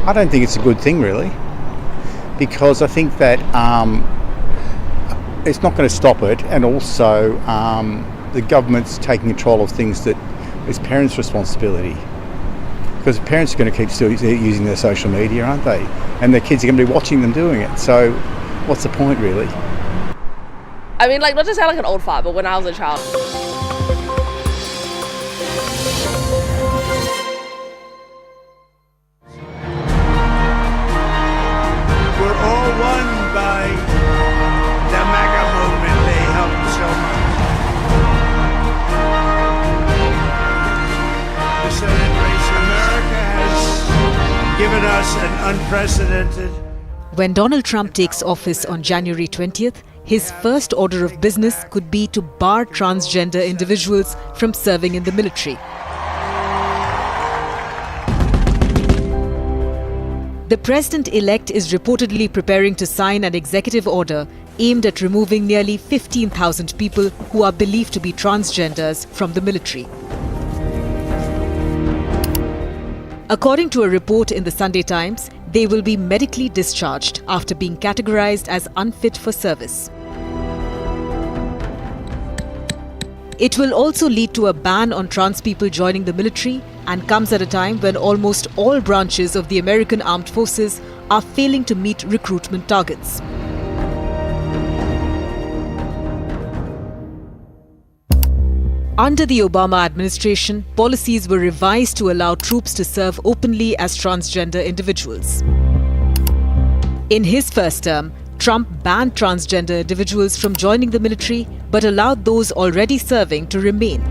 I don't think it's a good thing, really, because I think that it's not going to stop it, and also the government's taking control of things that is parents' responsibility, because parents are going to keep still using their social media, aren't they? And their kids are going to be watching them doing it, so what's the point, really? I mean, not to sound like an old fart, but when I was a child. Given us an unprecedented. When Donald Trump takes office on January 20th, his first order of business could be to bar transgender individuals from serving in the military. The president-elect is reportedly preparing to sign an executive order aimed at removing nearly 15,000 people who are believed to be transgenders from the military. According to a report in the Sunday Times, they will be medically discharged after being categorized as unfit for service. It will also lead to a ban on trans people joining the military and comes at a time when almost all branches of the American Armed Forces are failing to meet recruitment targets. Under the Obama administration, policies were revised to allow troops to serve openly as transgender individuals. In his first term, Trump banned transgender individuals from joining the military but allowed those already serving to remain.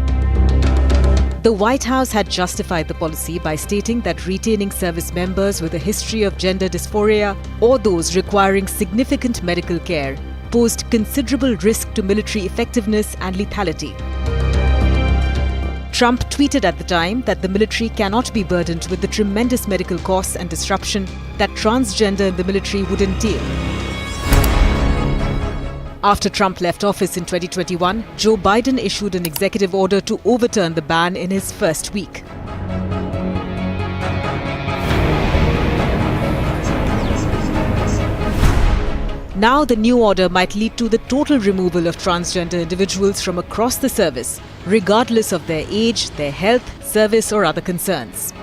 The White House had justified the policy by stating that retaining service members with a history of gender dysphoria or those requiring significant medical care posed considerable risk to military effectiveness and lethality. Trump tweeted at the time that the military cannot be burdened with the tremendous medical costs and disruption that transgender in the military would entail. After Trump left office in 2021, Joe Biden issued an executive order to overturn the ban in his first week. Now the new order might lead to the total removal of transgender individuals from across the service, regardless of their age, their health, service or other concerns.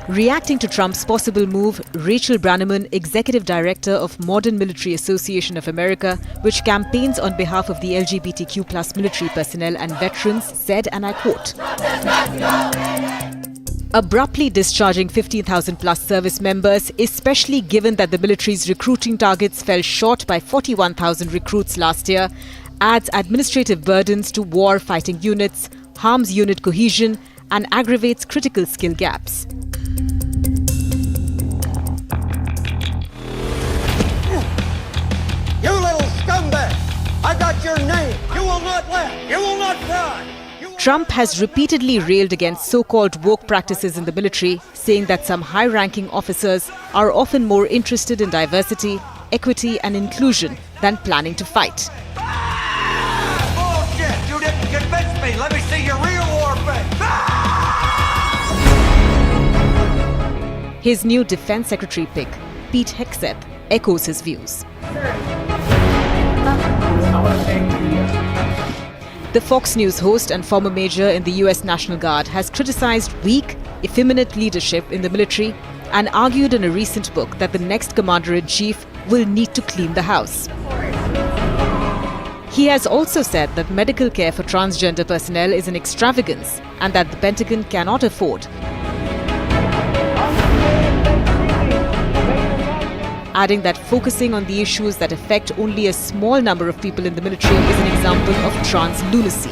Reacting to Trump's possible move, Rachel Brannaman, Executive Director of Modern Military Association of America, which campaigns on behalf of the LGBTQ+ military personnel and veterans, said, and I quote, "Abruptly discharging 15,000+ service members, especially given that the military's recruiting targets fell short by 41,000 recruits last year, adds administrative burdens to war-fighting units, harms unit cohesion, and aggravates critical skill gaps." You little scumbag! I got your name! You will not laugh! You will not cry! Trump has repeatedly railed against so-called woke practices in the military, saying that some high-ranking officers are often more interested in diversity, equity and inclusion than planning to fight. Bullshit! You didn't convince me! Let me see your real war face! His new defense secretary pick, Pete Hegseth, echoes his views. The Fox News host and former major in the US National Guard has criticized weak, effeminate leadership in the military and argued in a recent book that the next commander-in-chief will need to clean the house. He has also said that medical care for transgender personnel is an extravagance and that the Pentagon cannot afford. Adding that focusing on the issues that affect only a small number of people in the military is an example of trans lunacy.